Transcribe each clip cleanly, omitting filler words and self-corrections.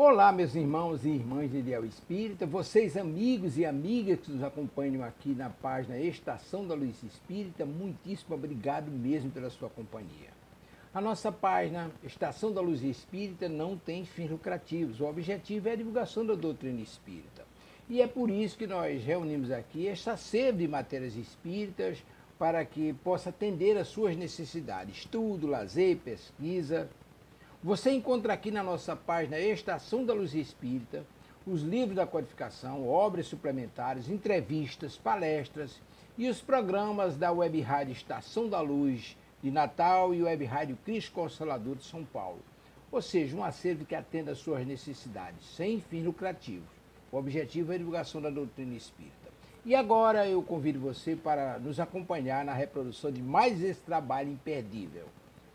Olá, meus irmãos e irmãs de Ideal Espírita, vocês amigos e amigas que nos acompanham aqui na página Estação da Luz Espírita, muitíssimo obrigado mesmo pela sua companhia. A nossa página Estação da Luz Espírita não tem fins lucrativos, o objetivo é a divulgação da doutrina espírita. E é por isso que nós reunimos aqui esta sede de matérias espíritas para que possa atender às suas necessidades, estudo, lazer, pesquisa. Você encontra aqui na nossa página Estação da Luz Espírita os livros da codificação, obras suplementares, entrevistas, palestras e os programas da Web Rádio Estação da Luz de Natal e Web Rádio Cristo Consolador de São Paulo. Ou seja, um acervo que atenda às suas necessidades, sem fins lucrativos. O objetivo é a divulgação da doutrina espírita. E agora eu convido você para nos acompanhar na reprodução de mais esse trabalho imperdível.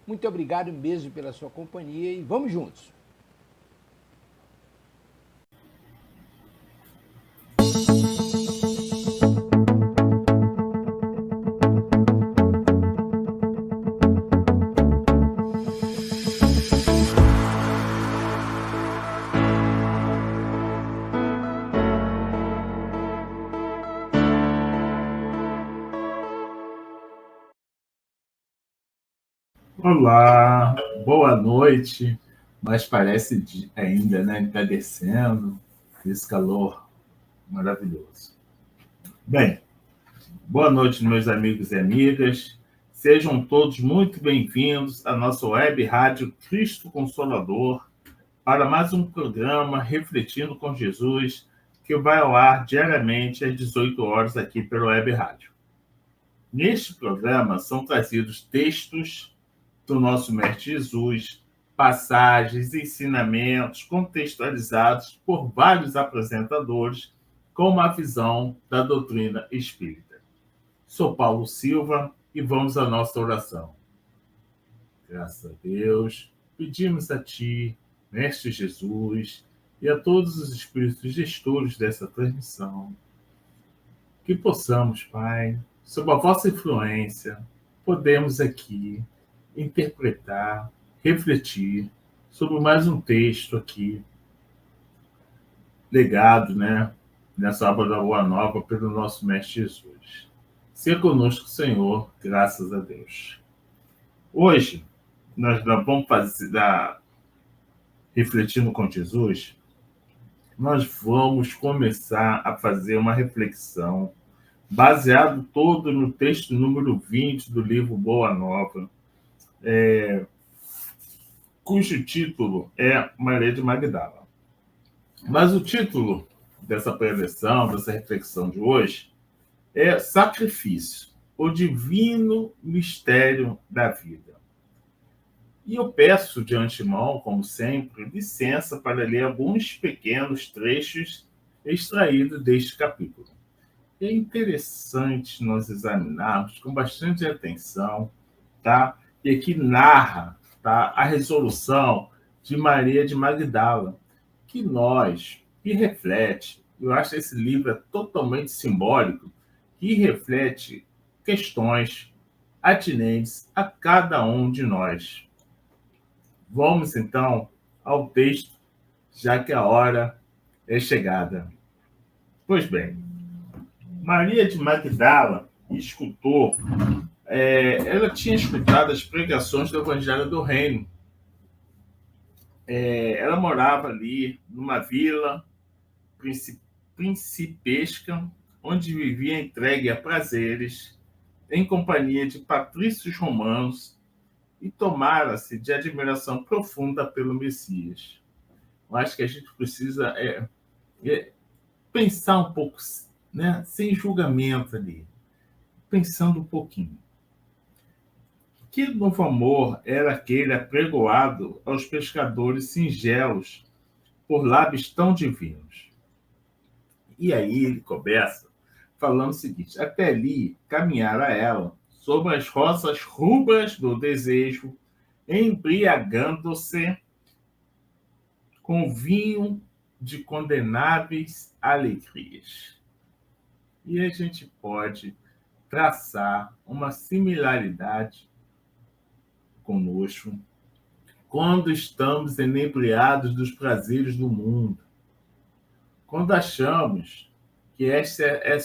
Muito obrigado mesmo pela sua companhia e vamos juntos. Olá, boa noite, mas parece ainda, né? Está descendo, esse calor maravilhoso. Bem, boa noite, meus amigos e amigas. Sejam todos muito bem-vindos à nossa web rádio Cristo Consolador para mais um programa Refletindo com Jesus, que vai ao ar diariamente às 18 horas aqui pela web rádio. Neste programa são trazidos textos do nosso Mestre Jesus, passagens, ensinamentos contextualizados por vários apresentadores com uma visão da doutrina espírita. Sou Paulo Silva e vamos à nossa oração. Graças a Deus, pedimos a Ti, Mestre Jesus, e a todos os espíritos gestores dessa transmissão, que possamos, Pai, sob a vossa influência, podemos aqui interpretar, refletir sobre mais um texto aqui, legado, né, nessa obra da Boa Nova pelo nosso Mestre Jesus. Seja conosco, Senhor, graças a Deus. Hoje, nós vamos fazer, refletindo com Jesus, nós vamos começar a fazer uma reflexão baseado todo no texto número 20 do livro Boa Nova, cujo título é Maria de Magdala. Mas o título dessa preleção, dessa reflexão de hoje, é Sacrifício, o divino mistério da vida. E eu peço de antemão, como sempre, licença para ler alguns pequenos trechos extraídos deste capítulo. É interessante nós examinarmos com bastante atenção, tá? E aqui narra, tá, a resolução de Maria de Magdala, que reflete, eu acho esse livro é totalmente simbólico, que reflete questões atinentes a cada um de nós. Vamos, então, ao texto, já que a hora é chegada. Pois bem, Maria de Magdala escutou, ela tinha escutado as pregações do Evangelho do Reino. Ela morava ali numa vila principesca, onde vivia entregue a prazeres, em companhia de patrícios romanos, e tomara-se de admiração profunda pelo Messias. Eu acho que a gente precisa pensar um pouco, né, sem julgamento ali, pensando um pouquinho. Que novo amor era aquele apregoado aos pescadores singelos por lábios tão divinos? E aí ele começa falando o seguinte: até ali caminhara ela, sobre as rosas rubras do desejo, embriagando-se com vinho de condenáveis alegrias. E a gente pode traçar uma similaridade conosco quando estamos inebriados dos prazeres do mundo, quando achamos que esta é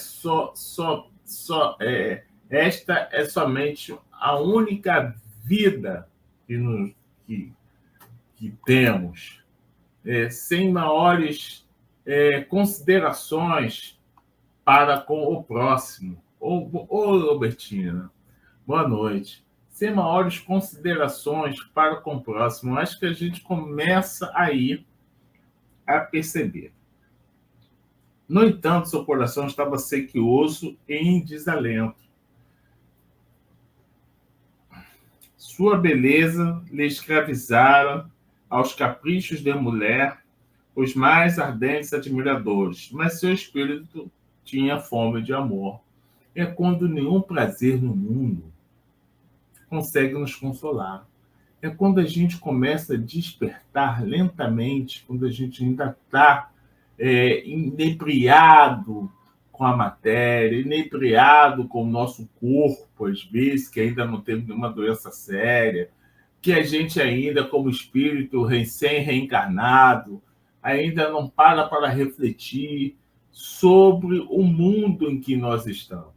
somente a única vida que, que temos, sem maiores considerações para com o próximo. Robertina, boa noite. Sem maiores considerações para com o próximo, acho que a gente começa aí a perceber. No entanto, seu coração estava sequioso e em desalento. Sua beleza lhe escravizara aos caprichos de mulher os mais ardentes admiradores, mas seu espírito tinha fome de amor. É quando nenhum prazer no mundo consegue nos consolar. É quando a gente começa a despertar lentamente, quando a gente ainda está inebriado com a matéria, inebriado com o nosso corpo, às vezes, que ainda não teve nenhuma doença séria, que a gente ainda, como espírito recém-reencarnado, ainda não para refletir sobre o mundo em que nós estamos.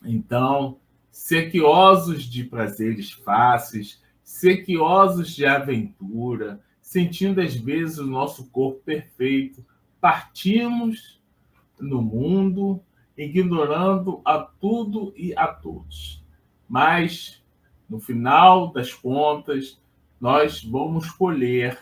Então, sequiosos de prazeres fáceis, sequiosos de aventura, sentindo às vezes o nosso corpo perfeito, partimos no mundo, ignorando a tudo e a todos. Mas, no final das contas, nós vamos colher.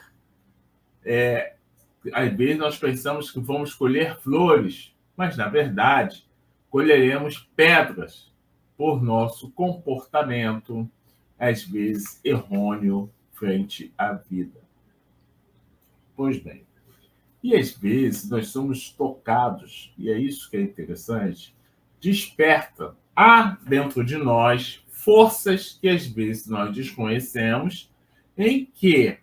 Às vezes nós pensamos que vamos colher flores, mas, na verdade, colheremos pedras por nosso comportamento, às vezes errôneo, frente à vida. Pois bem, e às vezes nós somos tocados, e é isso que é interessante, desperta. Há dentro de nós forças que às vezes nós desconhecemos, em que,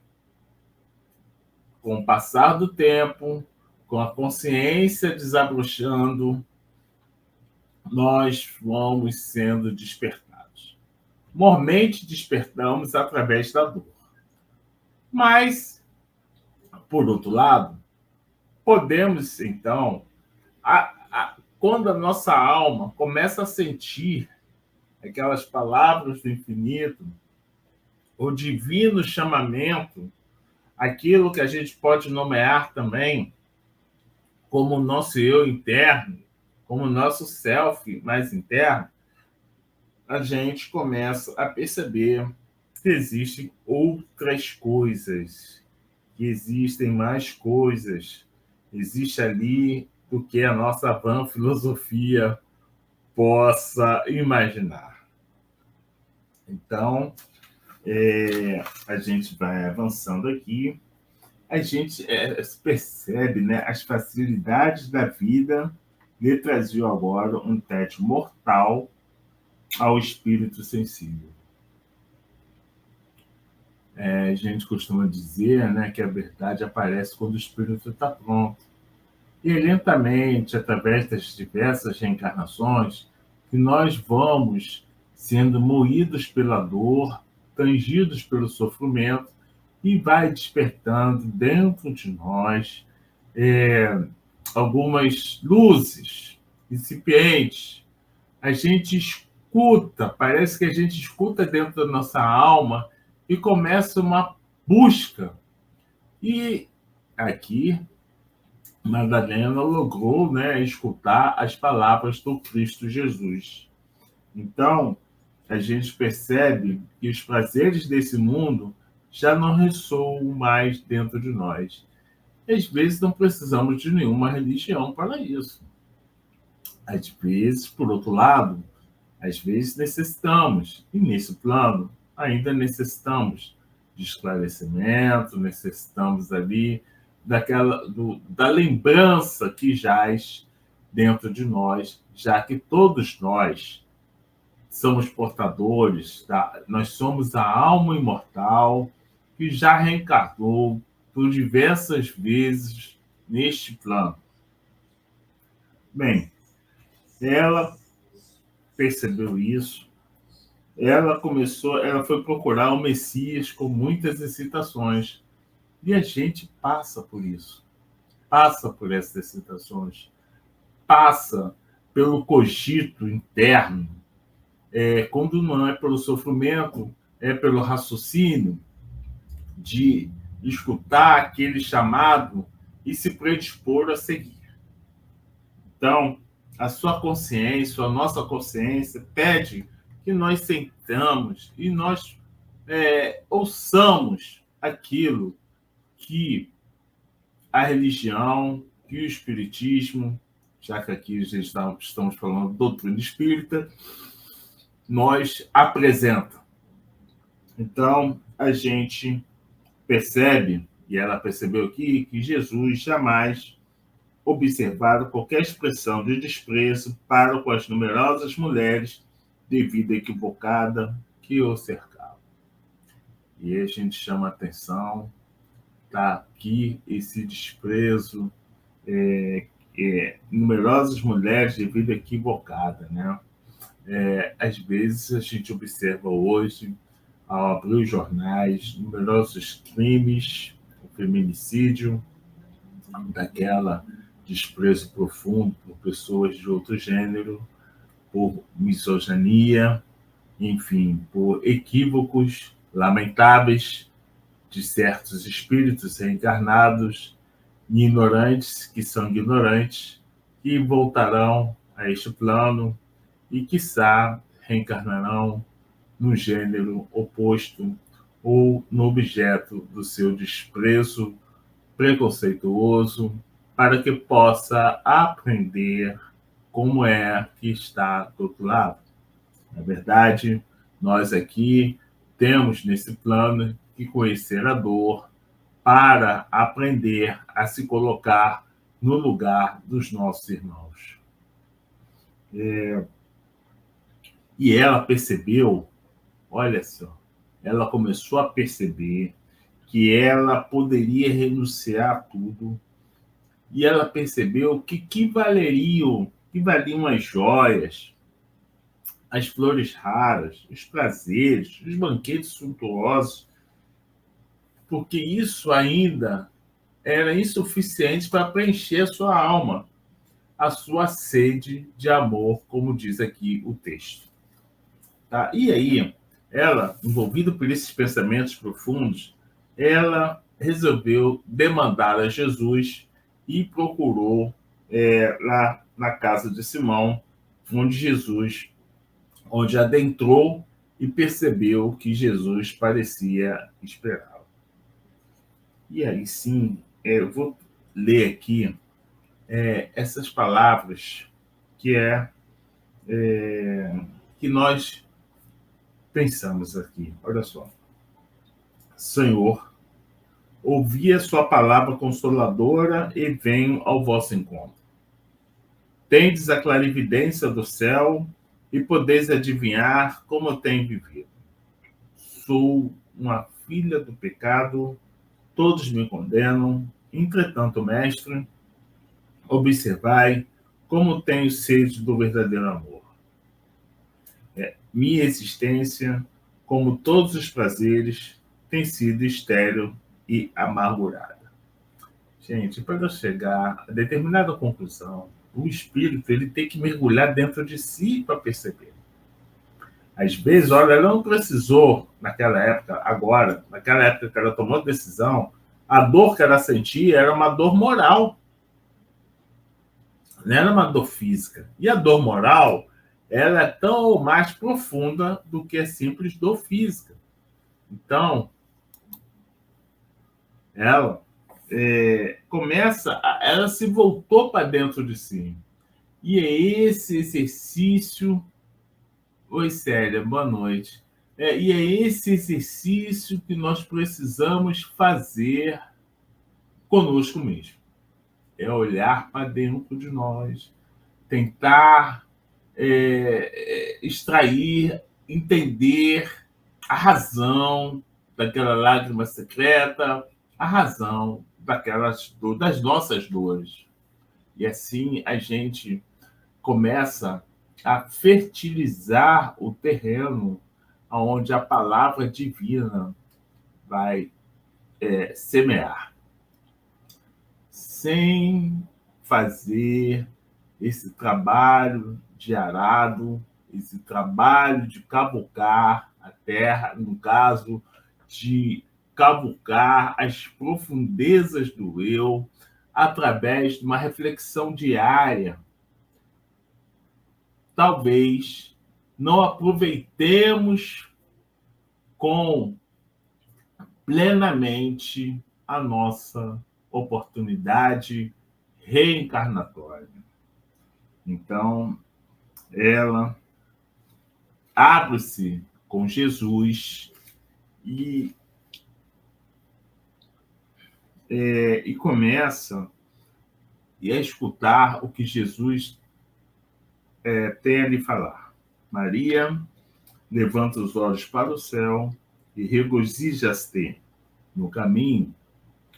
com o passar do tempo, com a consciência desabrochando, nós vamos sendo despertados. Mormente despertamos através da dor. Mas, por outro lado, podemos, então, quando a nossa alma começa a sentir aquelas palavras do infinito, o divino chamamento, aquilo que a gente pode nomear também como o nosso eu interno, como o nosso self mais interno, a gente começa a perceber que existem outras coisas, que existem mais coisas, existe ali do que a nossa vã filosofia possa imaginar. Então, a gente vai avançando aqui, a gente percebe, né, as facilidades da vida lhe traziam agora um tédio mortal ao espírito sensível. A gente costuma dizer, né, que a verdade aparece quando o espírito está pronto. E é lentamente, através das diversas reencarnações, que nós vamos sendo moídos pela dor, tangidos pelo sofrimento, e vai despertando dentro de nós algumas luzes incipientes. A gente escuta, parece que a gente escuta dentro da nossa alma e começa uma busca. E aqui, Madalena logrou, né, escutar as palavras do Cristo Jesus. Então, a gente percebe que os prazeres desse mundo já não ressoam mais dentro de nós. Às vezes não precisamos de nenhuma religião para isso. Às vezes, por outro lado, às vezes necessitamos, e nesse plano ainda necessitamos de esclarecimento, necessitamos ali da lembrança que jaz dentro de nós, já que todos nós somos portadores, nós somos a alma imortal que já reencarnou por diversas vezes neste plano. Bem, ela percebeu isso, ela foi procurar o Messias com muitas excitações. E a gente passa por isso, passa por essas excitações, passa pelo cogito interno, quando não é pelo sofrimento, é pelo raciocínio de escutar aquele chamado e se predispor a seguir. Então, a sua consciência, a nossa consciência pede que nós sentamos e nós ouçamos aquilo que a religião, que o espiritismo, já que aqui estamos falando de doutrina espírita, nós apresenta. Então, a gente percebe, e ela percebeu aqui, que Jesus jamais observaram qualquer expressão de desprezo para com as numerosas mulheres de vida equivocada que o cercavam. E aí a gente chama a atenção, tá aqui esse desprezo, numerosas mulheres de vida equivocada, né? Às vezes a gente observa hoje, ao abrir os jornais, numerosos crimes, o feminicídio, daquela desprezo profundo por pessoas de outro gênero, por misoginia, enfim, por equívocos lamentáveis de certos espíritos reencarnados, ignorantes, que são ignorantes, que voltarão a este plano e, quiçá, reencarnarão no gênero oposto ou no objeto do seu desprezo preconceituoso, para que possa aprender como é que está do outro lado. Na verdade, nós aqui temos nesse plano que conhecer a dor para aprender a se colocar no lugar dos nossos irmãos. E ela percebeu, olha só, ela começou a perceber que ela poderia renunciar a tudo, e ela percebeu que valiam as joias, as flores raras, os prazeres, os banquetes suntuosos, porque isso ainda era insuficiente para preencher a sua alma, a sua sede de amor, como diz aqui o texto. Tá? E aí, ela, envolvida por esses pensamentos profundos, ela resolveu demandar a Jesus e procurou lá na casa de Simão, onde adentrou e percebeu que Jesus parecia esperá-lo. E aí sim, eu vou ler aqui essas palavras que que nós pensamos aqui. Olha só. Senhor, ouvi a sua palavra consoladora e venho ao vosso encontro. Tendes a clarividência do céu e podeis adivinhar como eu tenho vivido. Sou uma filha do pecado, todos me condenam. Entretanto, mestre, observai como tenho sede do verdadeiro amor. Minha existência, como todos os prazeres, tem sido estéril e amargurada. Gente, para eu chegar a determinada conclusão, o espírito ele tem que mergulhar dentro de si para perceber. Às vezes, olha, ela não precisou, naquela época, agora, naquela época que ela tomou a decisão, a dor que ela sentia era uma dor moral. Não era uma dor física. E a dor moral, ela é tão mais profunda do que a simples dor física. Então, ela ela se voltou para dentro de si. E é esse exercício... Oi, Célia, boa noite. E é esse exercício que nós precisamos fazer conosco mesmo. É olhar para dentro de nós, tentar extrair, entender a razão daquela lágrima secreta, a razão das nossas dores. E assim a gente começa a fertilizar o terreno onde a palavra divina vai semear, sem fazer esse trabalho de arado, esse trabalho de cavucar a terra, no caso, de cavucar as profundezas do eu, através de uma reflexão diária. Talvez não aproveitemos com plenamente a nossa oportunidade reencarnatória. Então, ela abre-se com Jesus e começa a escutar o que Jesus tem a lhe falar. Maria levanta os olhos para o céu e regozija-se no caminho,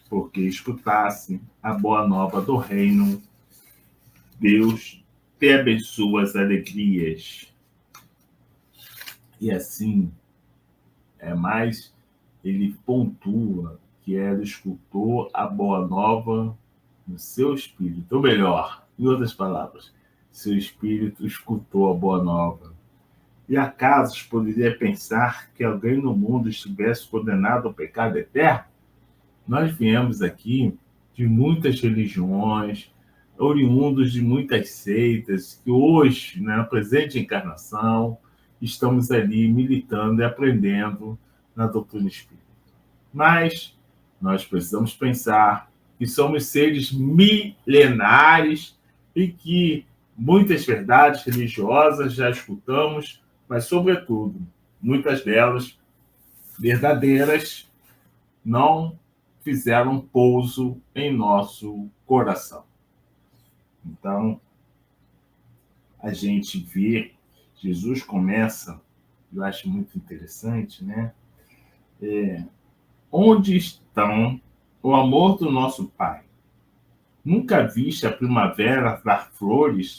porque escutasse a boa nova do reino. Deus te abençoa as alegrias. E assim, mais ele pontua que ela escutou a boa nova no seu espírito. Ou melhor, em outras palavras, seu espírito escutou a boa nova. E acaso poderia pensar que alguém no mundo estivesse condenado ao pecado eterno? Nós viemos aqui de muitas religiões, oriundos de muitas seitas, que hoje, na presente encarnação, estamos ali militando e aprendendo na doutrina espírita. Mas nós precisamos pensar que somos seres milenares e que muitas verdades religiosas já escutamos, mas, sobretudo, muitas delas verdadeiras não fizeram pouso em nosso coração. Então, a gente vê, Jesus começa, eu acho muito interessante, né? Onde estão o amor do nosso Pai? Nunca viste a primavera dar flores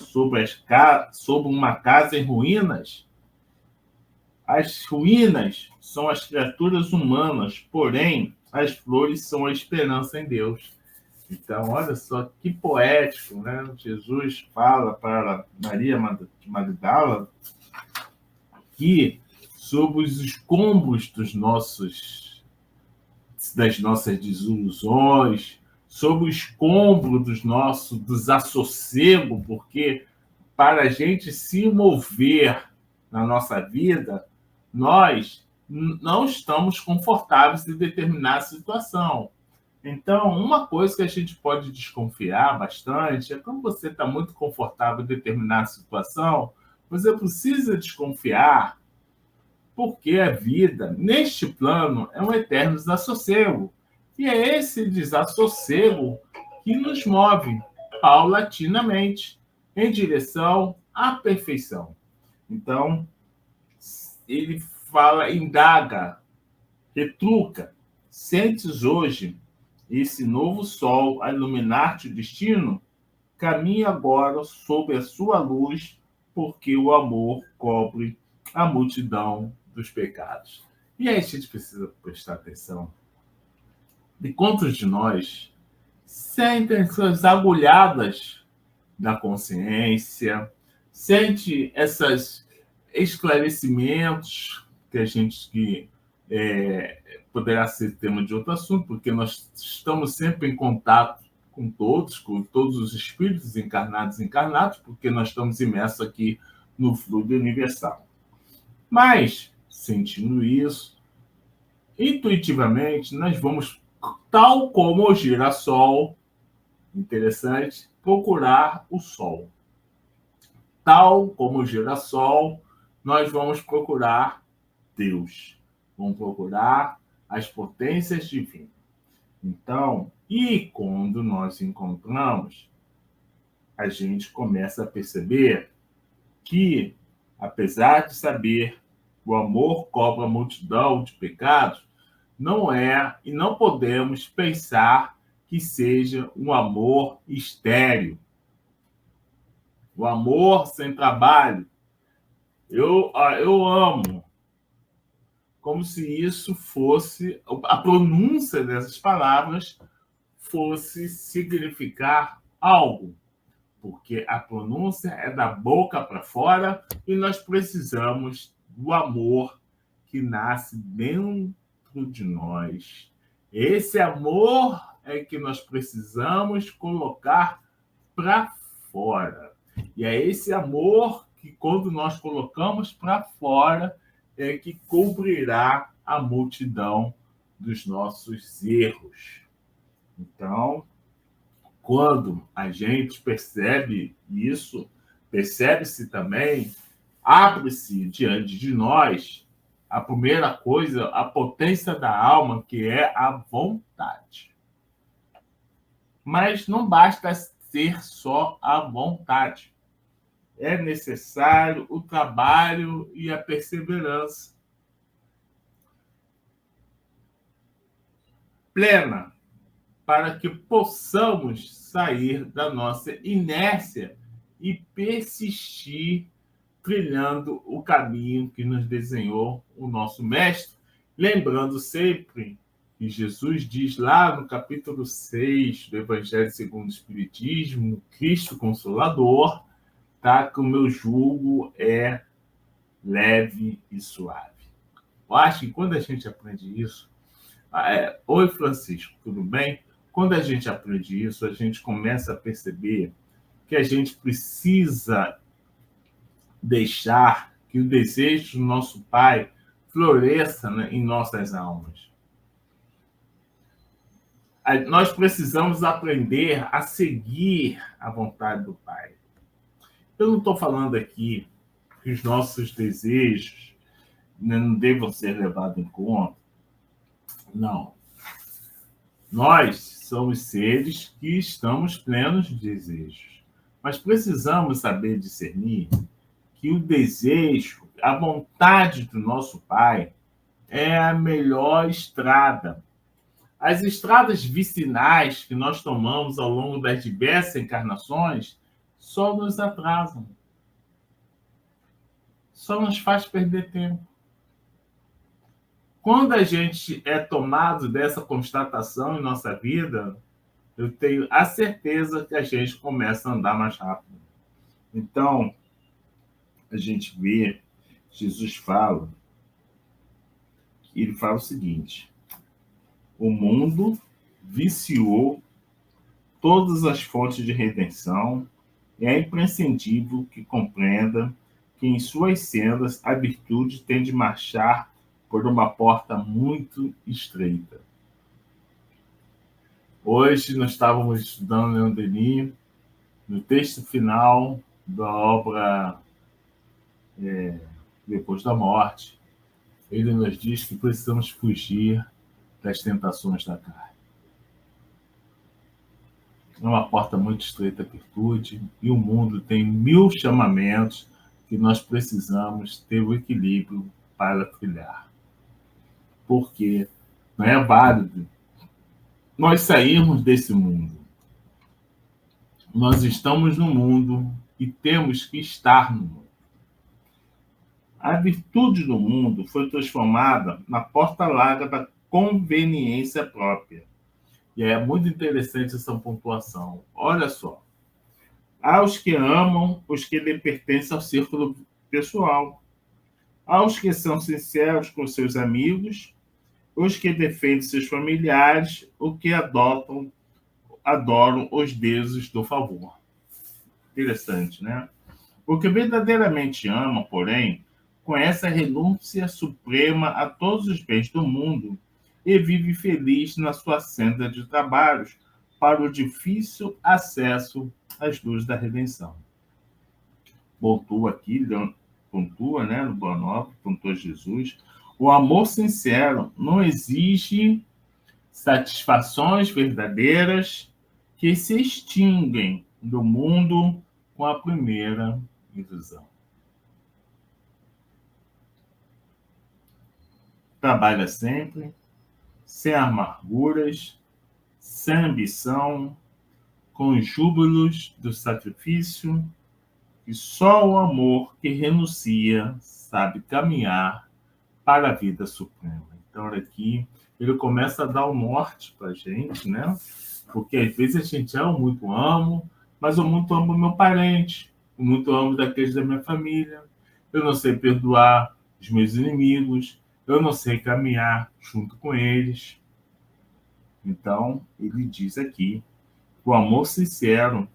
sobre uma casa em ruínas? As ruínas são as criaturas humanas, porém, as flores são a esperança em Deus. Então, olha só que poético, né? Jesus fala para Maria Magdala que sobre os escombros das nossas desilusões, sobre o escombro dos nossos desassossego, porque para a gente se mover na nossa vida, nós não estamos confortáveis em determinada situação. Então, uma coisa que a gente pode desconfiar bastante é quando você está muito confortável em determinada situação, você precisa desconfiar, porque a vida, neste plano, é um eterno desassossego. E é esse desassossego que nos move paulatinamente em direção à perfeição. Então, ele fala, indaga, retruca. Sentes hoje esse novo sol a iluminar-te o destino? Caminhe agora sob a sua luz, porque o amor cobre a multidão dos pecados. E aí a gente precisa prestar atenção de quantos de nós sentem essas agulhadas da consciência, sente esses esclarecimentos que a gente poderá ser tema de outro assunto, porque nós estamos sempre em contato com todos os espíritos encarnados e encarnados, porque nós estamos imersos aqui no fluido universal. Mas, sentindo isso, intuitivamente, nós vamos, tal como o girassol, interessante, procurar o sol. Tal como o girassol, nós vamos procurar Deus. Vamos procurar as potências divinas. Então, e quando nós encontramos, a gente começa a perceber que, apesar de saber o amor cobre a multidão de pecados, não é e não podemos pensar que seja um amor estéril. O amor sem trabalho. Eu amo como se isso fosse, a pronúncia dessas palavras fosse significar algo, porque a pronúncia é da boca para fora e nós precisamos do amor que nasce dentro de nós. Esse amor é que nós precisamos colocar para fora. E é esse amor que, quando nós colocamos para fora, é que cobrirá a multidão dos nossos erros. Então, quando a gente percebe isso, percebe-se também, abre-se diante de nós a primeira coisa, a potência da alma, que é a vontade. Mas não basta ter só a vontade. É necessário o trabalho e a perseverança plena para que possamos sair da nossa inércia e persistir trilhando o caminho que nos desenhou o nosso Mestre, lembrando sempre que Jesus diz lá no capítulo 6 do Evangelho segundo o Espiritismo, Cristo Consolador, tá? Que o meu jugo é leve e suave. Eu acho que quando a gente aprende isso... Oi, Francisco, tudo bem? Quando a gente aprende isso, a gente começa a perceber que a gente precisa deixar que o desejo do nosso Pai floresça, né, em nossas almas. Nós precisamos aprender a seguir a vontade do Pai. Eu não estou falando aqui que os nossos desejos não devam ser levados em conta. Não. Nós somos seres que estamos plenos de desejos, mas precisamos saber discernir que o desejo, a vontade do nosso Pai é a melhor estrada. As estradas vicinais que nós tomamos ao longo das diversas encarnações só nos atrasam, só nos faz perder tempo. Quando a gente é tomado dessa constatação em nossa vida, eu tenho a certeza que a gente começa a andar mais rápido. Então, a gente vê, Jesus fala, ele fala o seguinte: o mundo viciou todas as fontes de redenção e é imprescindível que compreenda que em suas sendas a virtude tem de marchar por uma porta muito estreita. Hoje nós estávamos estudando Leon Denis, no texto final da obra Depois da Morte. Ele nos diz que precisamos fugir das tentações da carne. É uma porta muito estreita a virtude, e o mundo tem 1000 chamamentos que nós precisamos ter o equilíbrio para trilhar. Porque não é válido nós sairmos desse mundo. Nós estamos no mundo e temos que estar no mundo. A virtude do mundo foi transformada na porta larga da conveniência própria. E é muito interessante essa pontuação. Olha só. Há os que amam, os que lhe pertencem ao círculo pessoal. Há os que são sinceros com seus amigos, os que defendem seus familiares, os que adoram os deuses do favor. Interessante, né? O que verdadeiramente ama, porém, conhece a renúncia suprema a todos os bens do mundo e vive feliz na sua senda de trabalhos para o difícil acesso às luzes da redenção. Pontua aqui, pontua, né, no Boa Nova, pontua Jesus. O amor sincero não exige satisfações verdadeiras que se extinguem do mundo com a primeira ilusão. Trabalha sempre, sem amarguras, sem ambição, com os júbilos do sacrifício, e só o amor que renuncia sabe caminhar para a vida suprema. Então, aqui, ele começa a dar o norte para a gente, né? Porque às vezes a gente ama, muito amo, mas eu muito amo meu parente, eu muito amo daqueles da minha família. Eu não sei perdoar os meus inimigos, eu não sei caminhar junto com eles. Então, ele diz aqui, o amor sincero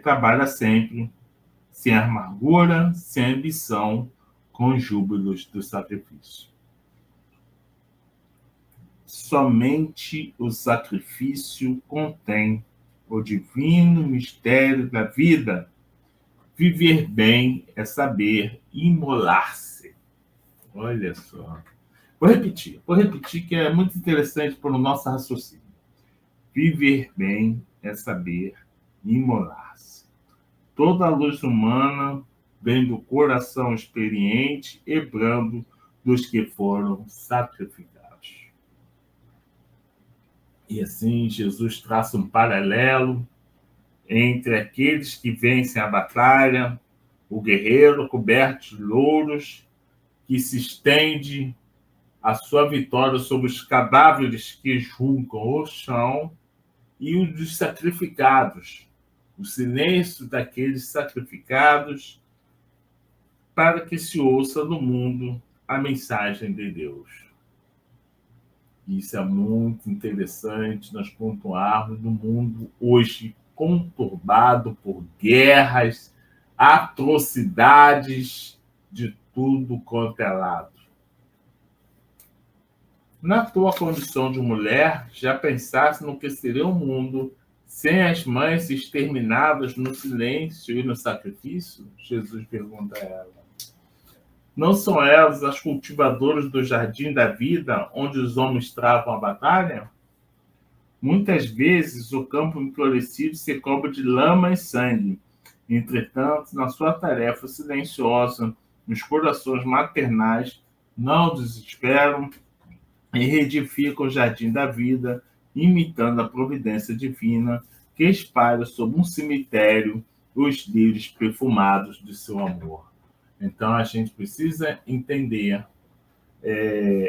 trabalha sempre, sem amargura, sem ambição, com júbilos do sacrifício. Somente o sacrifício contém o divino mistério da vida. Viver bem é saber imolar-se. Olha só. Vou repetir que é muito interessante para o nosso raciocínio. Viver bem é saber imolar-se. Toda a luz humana vem do coração experiente e brando dos que foram sacrificados. E assim, Jesus traça um paralelo entre aqueles que vencem a batalha, o guerreiro coberto de louros, que se estende a sua vitória sobre os cadáveres que julgam o chão, e o dos sacrificados, o silêncio daqueles sacrificados, para que se ouça no mundo a mensagem de Deus. Isso é muito interessante nós pontuarmos no mundo hoje conturbado por guerras, atrocidades de tudo quanto é lado. Na tua condição de mulher, já pensaste no que seria o mundo sem as mães exterminadas no silêncio e no sacrifício? Jesus pergunta a ela. Não são elas as cultivadoras do jardim da vida, onde os homens travam a batalha? Muitas vezes o campo enflorescido se cobre de lama e sangue. Entretanto, na sua tarefa silenciosa, os corações maternais não desesperam e reedificam o jardim da vida, imitando a providência divina que espalha sobre um cemitério os lírios perfumados de seu amor. Então, a gente precisa entender,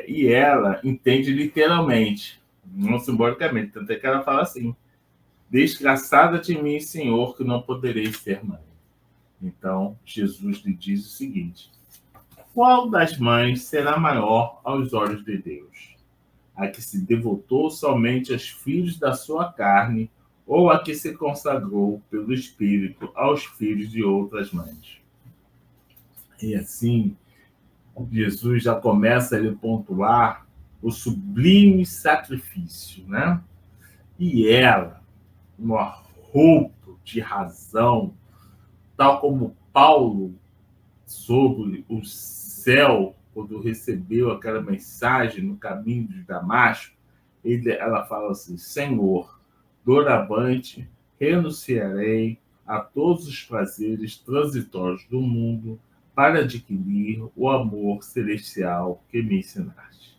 e ela entende literalmente, não simbolicamente, tanto é que ela fala assim, desgraçada de mim, Senhor, que não poderei ser mãe. Então, Jesus lhe diz o seguinte, qual das mães será maior aos olhos de Deus? A que se devotou somente aos filhos da sua carne, ou a que se consagrou pelo Espírito aos filhos de outras mães? E assim, Jesus já começa a pontuar o sublime sacrifício, né? E ela, no arropo de razão, tal como Paulo sobre o céu, quando recebeu aquela mensagem no caminho de Damasco, ela fala assim, Senhor, doravante renunciarei a todos os prazeres transitórios do mundo para adquirir o amor celestial que me ensinaste.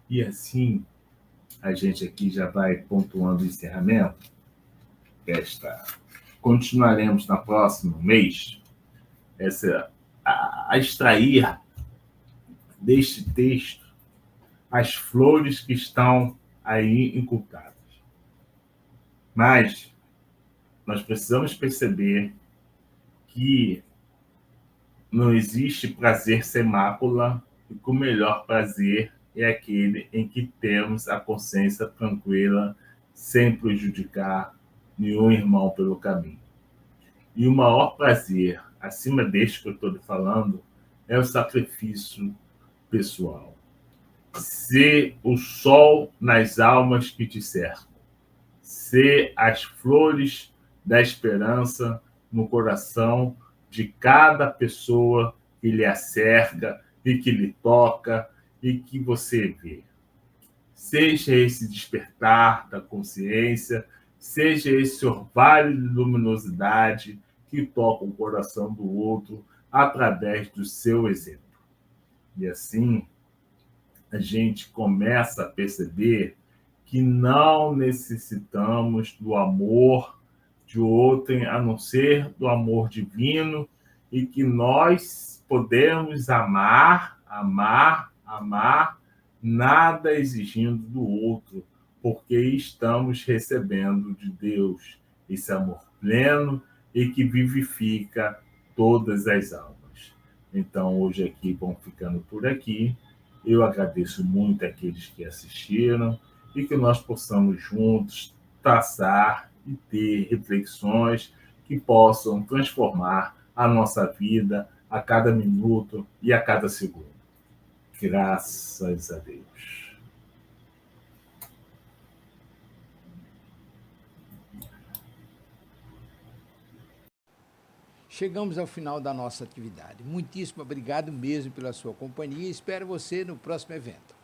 E assim, a gente aqui já vai pontuando o encerramento. Continuaremos no próximo mês a extrair deste texto as flores que estão aí inculcadas. Mas nós precisamos perceber que não existe prazer sem mácula e que o melhor prazer é aquele em que temos a consciência tranquila, sem prejudicar nenhum irmão pelo caminho. E o maior prazer, acima deste que eu estou falando, é o sacrifício pessoal. Ser o sol nas almas que te cercam. Ser as flores da esperança no coração de cada pessoa que lhe acerca e que lhe toca e que você vê. Seja esse despertar da consciência, seja esse orvalho de luminosidade que toca o coração do outro através do seu exemplo. E assim, a gente começa a perceber que não necessitamos do amor de outrem, a não ser do amor divino, e que nós podemos amar amar, nada exigindo do outro, porque estamos recebendo de Deus esse amor pleno e que vivifica todas as almas. Então, hoje aqui vamos ficando por aqui. Eu agradeço muito àqueles que assistiram e que nós possamos juntos traçar e ter reflexões que possam transformar a nossa vida a cada minuto e a cada segundo. Graças a Deus. Chegamos ao final da nossa atividade. Muitíssimo obrigado mesmo pela sua companhia e espero você no próximo evento.